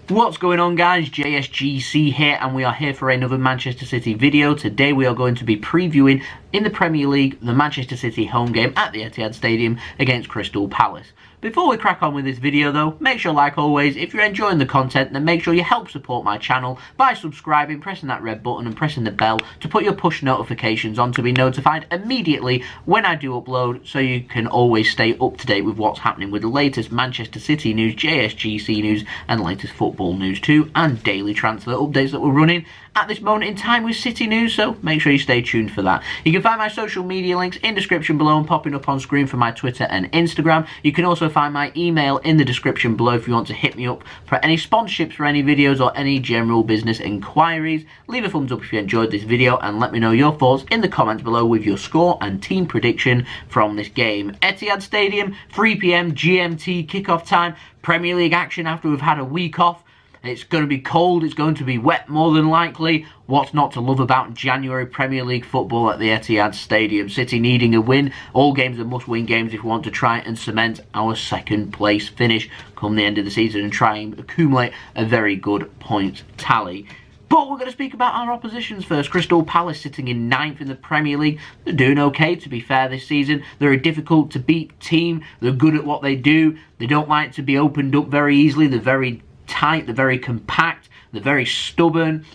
What's going on, guys? JSGC here, and we are here for another Manchester City video. Today we are going to be previewing in the Premier League the Manchester City home game at the Etihad Stadium against Crystal Palace. Before we crack on with this video though, make sure, like always, if you're enjoying the content, then make sure you help support my channel by subscribing, pressing that red button and pressing the bell to put your push notifications on to be notified immediately when I do upload, so you can always stay up to date with what's happening with the latest Manchester City news, JSGC news and latest football news too, and daily transfer updates that we're running at this moment in time with City news, so make sure you stay tuned for that. You can find my social media links in the description below and popping up on screen for my Twitter and Instagram. You can also find my email in the description below if you want to hit me up for any sponsorships for any videos or any general business inquiries. Leave a thumbs up if you enjoyed this video and let me know your thoughts in the comments below with your score and team prediction from this game. Etihad Stadium, 3 PM GMT kickoff time, Premier League action after we've had a week off. It's going to be cold, it's going to be wet more than likely. What's not to love about January Premier League football at the Etihad Stadium? City needing a win. All games are must-win games if we want to try and cement our second place finish come the end of the season and try and accumulate a very good points tally. But we're going to speak about our oppositions first. Crystal Palace sitting in 9th in the Premier League. They're doing okay, to be fair, this season. They're a difficult to beat team. They're good at what they do. They don't like to be opened up very easily. They're very tight, they're very compact, they're very stubborn,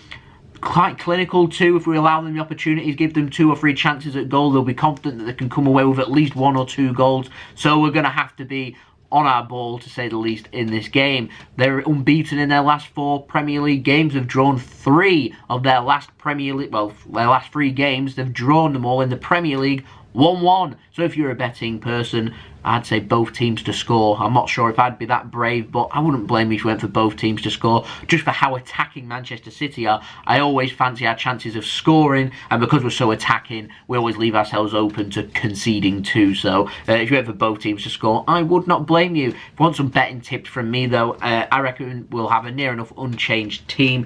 quite clinical too. If we allow them the opportunities, give them 2 or 3 chances at goal, they'll be confident that they can come away with at least 1 or 2 goals. So we're going to have to be on our ball, to say the least, in this game. They're unbeaten in their last 4 Premier League games. They've drawn 3 of their last Premier League, well, their last 3 games. They've drawn them all in the Premier League 1-1. So if you're a betting person, I'd say both teams to score. I'm not sure if I'd be that brave, but I wouldn't blame you if you went for both teams to score, just for how attacking Manchester City are. I always fancy our chances of scoring, and because we're so attacking, we always leave ourselves open to conceding too. So if you went for both teams to score, I would not blame you. If you want some betting tips from me though, I reckon we'll have a near enough unchanged team.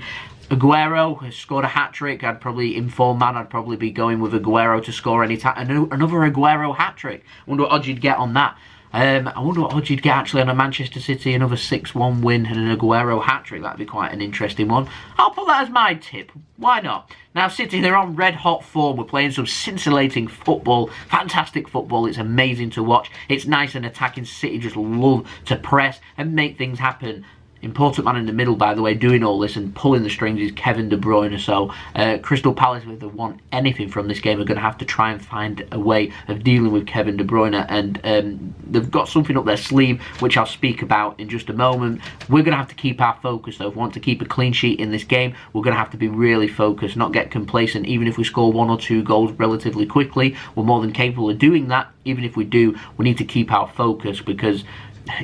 Aguero has scored a hat-trick. I'd probably, in form man, I'd probably be going with Aguero to score any time. Another Aguero hat-trick. I wonder what odds you'd get on that. I wonder what odds you'd get actually on a Manchester City, another 6-1 win and an Aguero hat-trick. That'd be quite an interesting one. I'll put that as my tip. Why not? Now, City, they're on red-hot form. We're playing some scintillating football, fantastic football. It's amazing to watch. It's nice and attacking. City just love to press and make things happen. Important man in the middle, by the way, doing all this and pulling the strings is Kevin De Bruyne. So Crystal Palace, if they want anything from this game, are going to have to try and find a way of dealing with Kevin De Bruyne, and they've got something up their sleeve which I'll speak about in just a moment. We're going to have to keep our focus though. If we want to keep a clean sheet in this game, we're going to have to be really focused, not get complacent. Even if we score 1 or 2 goals relatively quickly, we're more than capable of doing that. Even if we do, we need to keep our focus, because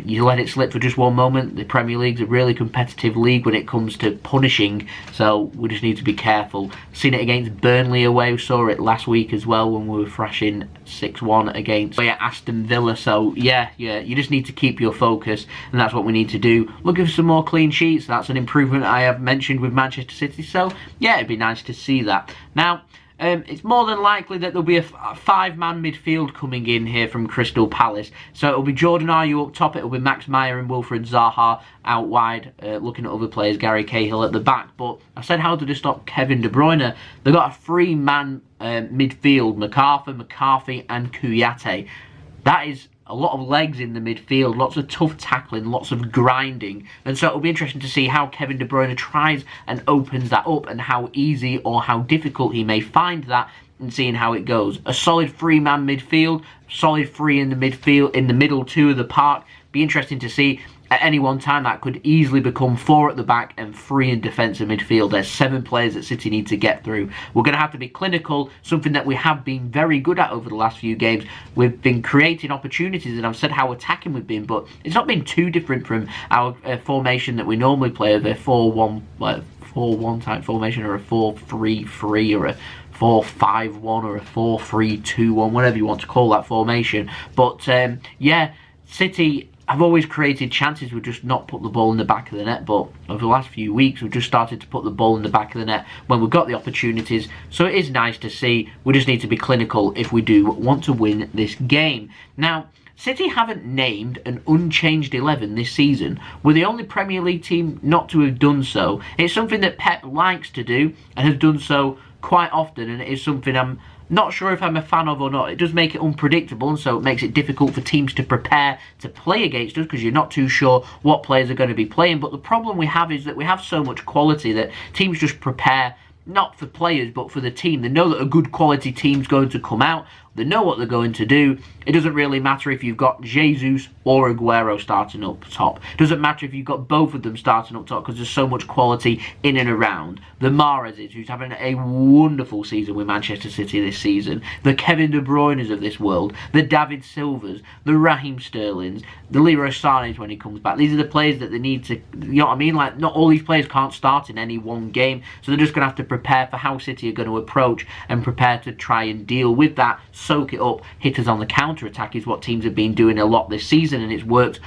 you let it slip for just one moment. The Premier League's a really competitive league when it comes to punishing, so we just need to be careful. Seen it against Burnley away, we saw it last week as well when we were thrashing 6-1 against Aston Villa. So yeah, you just need to keep your focus, and that's what we need to do. Looking for some more clean sheets. That's an improvement I have mentioned with Manchester City, so yeah, it'd be nice to see that. Now, it's more than likely that there'll be a 5-man midfield coming in here from Crystal Palace. So it'll be Jordan Ayew up top, it'll be Max Meyer and Wilfried Zaha out wide, looking at other players, Gary Cahill at the back. But I said, how did they stop Kevin De Bruyne? They've got a 3-man midfield, McArthur, McCarthy and Kouyate. That is a lot of legs in the midfield, lots of tough tackling, lots of grinding, and so it'll be interesting to see how Kevin De Bruyne tries and opens that up, and how easy or how difficult he may find that, and seeing how it goes. A solid 3-man midfield, solid 3 in the midfield, in the middle 2 of the park. Be interesting to see. At any one time, that could easily become 4 at the back and 3 in defensive midfield. There's 7 players that City need to get through. We're going to have to be clinical, something that we have been very good at over the last few games. We've been creating opportunities, and I've said how attacking we've been, but it's not been too different from our formation that we normally play, the 4-1 type formation, or a 4-3-3, or a 4-5-1, or a 4-3-2-1, whatever you want to call that formation. But yeah, City, I've always created chances, we've just not put the ball in the back of the net. But over the last few weeks, we've just started to put the ball in the back of the net when we've got the opportunities. So it is nice to see. We just need to be clinical if we do want to win this game. Now, City haven't named an unchanged 11 this season. We're the only Premier League team not to have done so. It's something that Pep likes to do and has done so quite often, and it is something I'm not sure if I'm a fan of or not. It does make it unpredictable, and so it makes it difficult for teams to prepare to play against us because you're not too sure what players are going to be playing. But the problem we have is that we have so much quality that teams just prepare not for players but for the team. They know that a good quality team's going to come out. They know what they're going to do. It doesn't really matter if you've got Jesus or Aguero starting up top. It doesn't matter if you've got both of them starting up top because there's so much quality in and around. The Mahrezes, who's having a wonderful season with Manchester City this season. The Kevin De Bruynes of this world. The David Silvas. The Raheem Sterlings. The Leroy Sané's when he comes back. These are the players that they need to, you know what I mean? Like, not all these players can't start in any one game. So they're just going to have to prepare for how City are going to approach and prepare to try and deal with that. Soak it up, hit us on the counter-attack is what teams have been doing a lot this season, and it's worked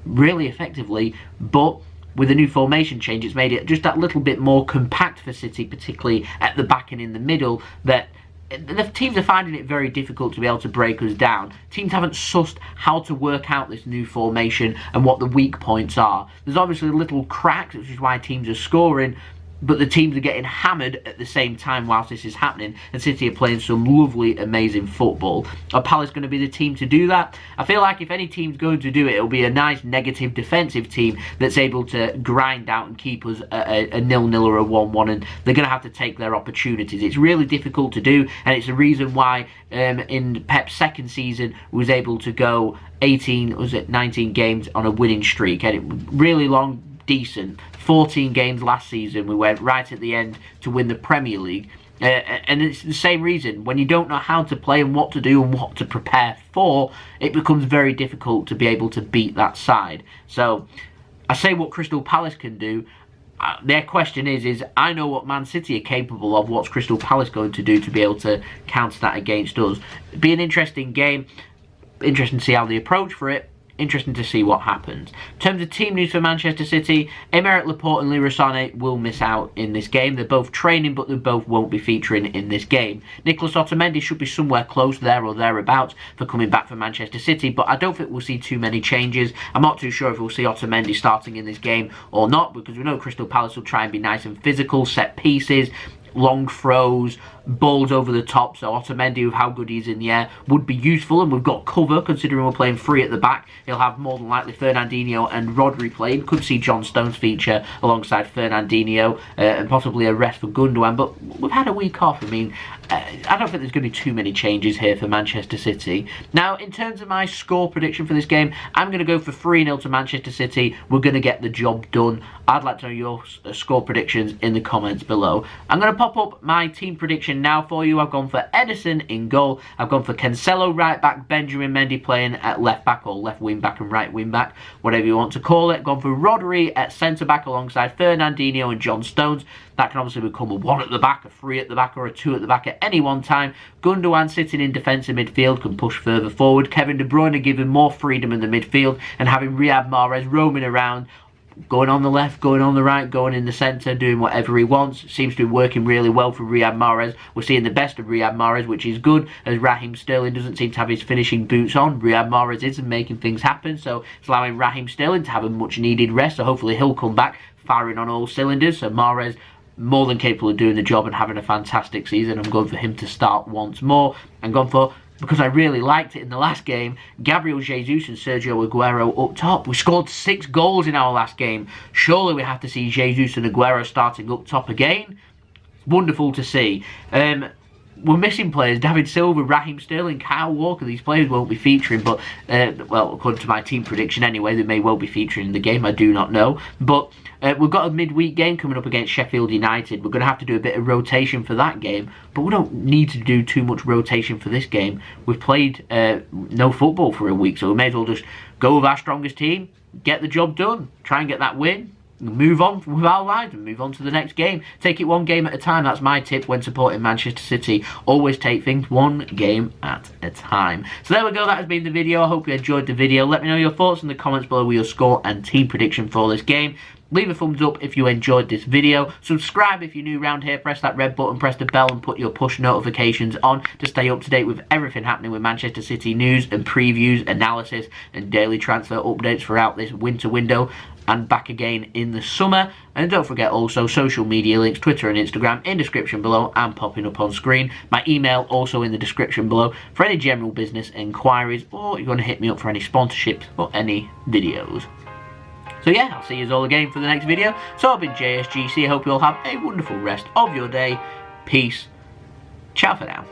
really effectively. But with the new formation change, it's made it just that little bit more compact for City, particularly at the back and in the middle, that the teams are finding it very difficult to be able to break us down. Teams haven't sussed how to work out this new formation and what the weak points are. There's obviously little cracks, which is why teams are scoring, but the teams are getting hammered at the same time whilst this is happening, and City are playing some lovely, amazing football. Are Palace going to be the team to do that? I feel like if any team's going to do it, it'll be a nice negative defensive team that's able to grind out and keep us a 0-0 or a 1-1, and they're going to have to take their opportunities. It's really difficult to do, and it's the reason why in Pep's second season was able to go 19 games on a winning streak, and it really long, decent 14 games last season. We went right at the end to win the Premier League, and it's the same reason. When you don't know how to play and what to do and what to prepare for, it becomes very difficult to be able to beat that side. So I say what Crystal Palace can do. Their question is I know what Man City are capable of. What's Crystal Palace going to do to be able to counter that against us? It'll be an interesting game. Interesting to see how they approach for it. Interesting to see what happens. In terms of team news for Manchester City, Aymeric Laporte and Leroy Sané will miss out in this game. They're both training, but they both won't be featuring in this game. Nicolas Otamendi should be somewhere close there or thereabouts for coming back for Manchester City, but I don't think we'll see too many changes. I'm not too sure if we'll see Otamendi starting in this game or not, because we know Crystal Palace will try and be nice and physical, set pieces, long throws, balls over the top. So Otamendi, with how good he is in the air, would be useful, and we've got cover considering we're playing three at the back. He'll have more than likely Fernandinho and Rodri playing. Could see John Stones feature alongside Fernandinho, and possibly a rest for Gundogan, but we've had a week off. I mean, I don't think there's going to be too many changes here for Manchester City. Now, in terms of my score prediction for this game, I'm going to go for 3-0 to Manchester City. We're going to get the job done. I'd like to know your score predictions in the comments below. I'm going to pop up my team prediction now for you. I've gone for Ederson in goal. I've gone for Cancelo right back, Benjamin Mendy playing at left back or left wing back and right wing back, whatever you want to call it. Gone for Rodri at centre back alongside Fernandinho and John Stones. That can obviously become a 1 at the back, a 3 at the back, or a 2 at the back at any one time. Gundogan sitting in defensive midfield can push further forward. Kevin De Bruyne giving more freedom in the midfield, and having Riyad Mahrez roaming around, going on the left, going on the right, going in the centre, doing whatever he wants. Seems to be working really well for Riyad Mahrez. We're seeing the best of Riyad Mahrez, which is good, as Raheem Sterling doesn't seem to have his finishing boots on. Riyad Mahrez isn't making things happen, so it's allowing Raheem Sterling to have a much needed rest. So hopefully he'll come back firing on all cylinders. So Mahrez, more than capable of doing the job and having a fantastic season. I'm going for him to start once more. I'm going for, because I really liked it in the last game, Gabriel Jesus and Sergio Aguero up top. We scored 6 goals in our last game. Surely we have to see Jesus and Aguero starting up top again. Wonderful to see. We're missing players. David Silva, Raheem Sterling, Kyle Walker. These players won't be featuring, but well, according to my team prediction anyway, they may well be featuring in the game. I do not know. But we've got a midweek game coming up against Sheffield United. We're going to have to do a bit of rotation for that game, but we don't need to do too much rotation for this game. We've played no football for a week, so we may as well just go with our strongest team, get the job done, try and get that win, move on with our lives and move on to the next game. Take it one game at a time. That's my tip when supporting Manchester City. Always take things one game at a time. So there we go. That has been the video. I hope you enjoyed the video. Let me know your thoughts in the comments below with your score and team prediction for this game. Leave a thumbs up if you enjoyed this video. Subscribe if you're new around here. Press that red button, press the bell and put your push notifications on to stay up to date with everything happening with Manchester City news and previews, analysis and daily transfer updates throughout this winter window and back again in the summer. And don't forget also social media links, Twitter and Instagram in description below and popping up on screen. My email also in the description below for any general business inquiries, or you're going to hit me up for any sponsorships or any videos. So yeah, I'll see you all again for the next video. So I've been JSGC. I hope you all have a wonderful rest of your day. Peace. Ciao for now.